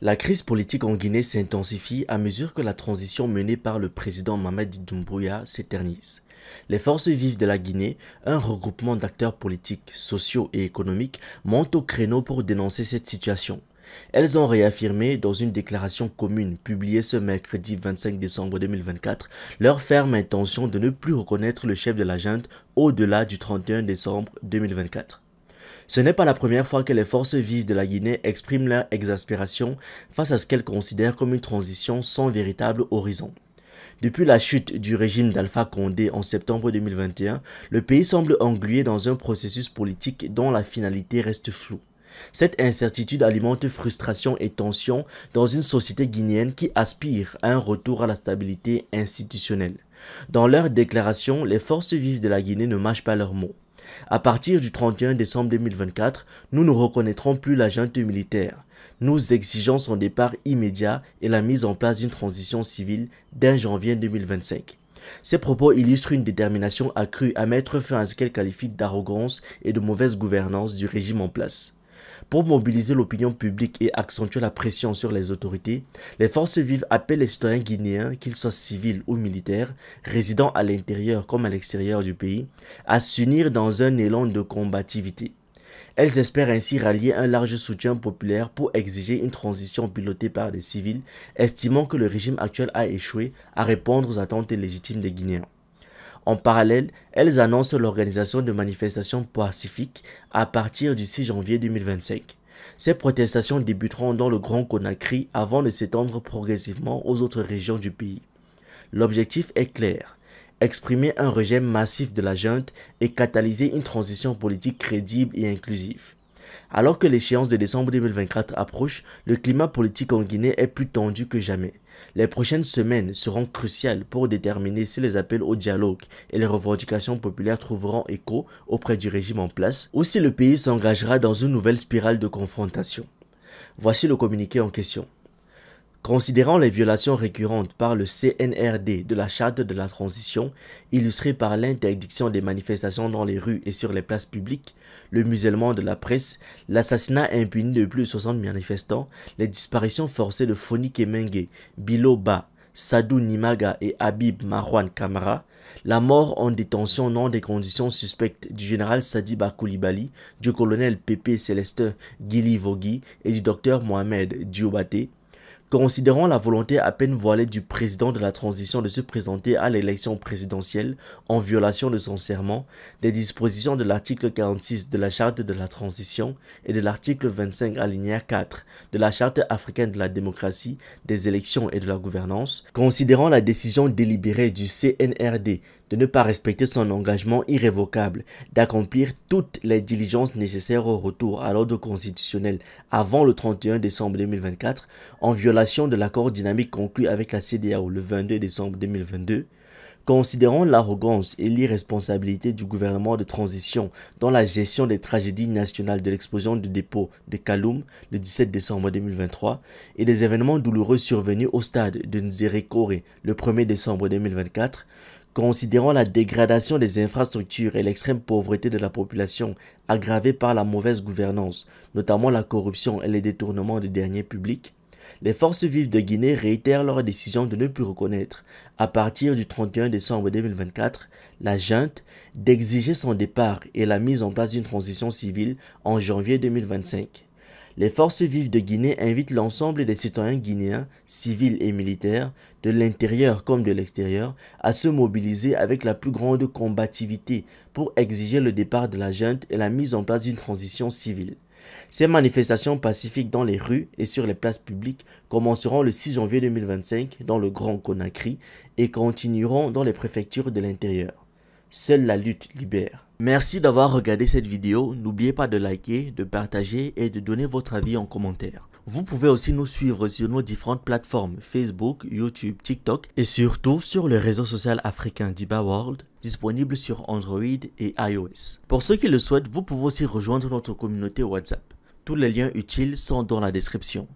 La crise politique en Guinée s'intensifie à mesure que la transition menée par le président Mamadi Doumbouya s'éternise. Les forces vives de la Guinée, un regroupement d'acteurs politiques, sociaux et économiques, montent au créneau pour dénoncer cette situation. Elles ont réaffirmé dans une déclaration commune publiée ce mercredi 25 décembre 2024 leur ferme intention de ne plus reconnaître le chef de la junte au-delà du 31 décembre 2024. Ce n'est pas la première fois que les forces vives de la Guinée expriment leur exaspération face à ce qu'elles considèrent comme une transition sans véritable horizon. Depuis la chute du régime d'Alpha Condé en septembre 2021, le pays semble englué dans un processus politique dont la finalité reste floue. Cette incertitude alimente frustration et tension dans une société guinéenne qui aspire à un retour à la stabilité institutionnelle. Dans leur déclaration, les forces vives de la Guinée ne mâchent pas leurs mots. À partir du 31 décembre 2024, nous ne reconnaîtrons plus la junte militaire. Nous exigeons son départ immédiat et la mise en place d'une transition civile dès janvier 2025. Ces propos illustrent une détermination accrue à mettre fin à ce qu'elle qualifie d'arrogance et de mauvaise gouvernance du régime en place. Pour mobiliser l'opinion publique et accentuer la pression sur les autorités, les forces vives appellent les citoyens guinéens, qu'ils soient civils ou militaires, résidant à l'intérieur comme à l'extérieur du pays, à s'unir dans un élan de combativité. Elles espèrent ainsi rallier un large soutien populaire pour exiger une transition pilotée par des civils, estimant que le régime actuel a échoué à répondre aux attentes légitimes des Guinéens. En parallèle, elles annoncent l'organisation de manifestations pacifiques à partir du 6 janvier 2025. Ces protestations débuteront dans le Grand Conakry avant de s'étendre progressivement aux autres régions du pays. L'objectif est clair: exprimer un rejet massif de la junte et catalyser une transition politique crédible et inclusive. Alors que l'échéance de décembre 2024 approche, le climat politique en Guinée est plus tendu que jamais. Les prochaines semaines seront cruciales pour déterminer si les appels au dialogue et les revendications populaires trouveront écho auprès du régime en place ou si le pays s'engagera dans une nouvelle spirale de confrontation. Voici le communiqué en question. Considérant les violations récurrentes par le CNRD de la charte de la transition, illustrées par l'interdiction des manifestations dans les rues et sur les places publiques, le musellement de la presse, l'assassinat impuni de plus de 60 manifestants, les disparitions forcées de Foni Kemengue, Bilo Ba, Sadou Nimaga et Habib Marwan Kamara, la mort en détention dans des conditions suspectes du général Sadiba Koulibaly, du colonel Pépé Célestin Guili Vogui et du docteur Mohamed Diobaté, considérant la volonté à peine voilée du président de la transition de se présenter à l'élection présidentielle en violation de son serment, des dispositions de l'article 46 de la charte de la transition et de l'article 25 alinéa 4 de la charte africaine de la démocratie, des élections et de la gouvernance, considérant la décision délibérée du CNRD de ne pas respecter son engagement irrévocable d'accomplir toutes les diligences nécessaires au retour à l'ordre constitutionnel avant le 31 décembre 2024, en violation de l'accord dynamique conclu avec la CEDEAO le 22 décembre 2022, considérant l'arrogance et l'irresponsabilité du gouvernement de transition dans la gestion des tragédies nationales de l'explosion du dépôt de Kaloum le 17 décembre 2023 et des événements douloureux survenus au stade de Nzérékoré le 1er décembre 2024, considérant la dégradation des infrastructures et l'extrême pauvreté de la population aggravée par la mauvaise gouvernance, notamment la corruption et les détournements de deniers publics, les forces vives de Guinée réitèrent leur décision de ne plus reconnaître, à partir du 31 décembre 2024, la junte, d'exiger son départ et la mise en place d'une transition civile en janvier 2025. Les forces vives de Guinée invitent l'ensemble des citoyens guinéens, civils et militaires, de l'intérieur comme de l'extérieur, à se mobiliser avec la plus grande combativité pour exiger le départ de la junte et la mise en place d'une transition civile. Ces manifestations pacifiques dans les rues et sur les places publiques commenceront le 6 janvier 2025 dans le Grand Conakry et continueront dans les préfectures de l'intérieur. Seule la lutte libère. Merci d'avoir regardé cette vidéo. N'oubliez pas de liker, de partager et de donner votre avis en commentaire. Vous pouvez aussi nous suivre sur nos différentes plateformes Facebook, YouTube, TikTok et surtout sur le réseau social africain Diba World, disponible sur Android et iOS. Pour ceux qui le souhaitent, vous pouvez aussi rejoindre notre communauté WhatsApp. Tous les liens utiles sont dans la description.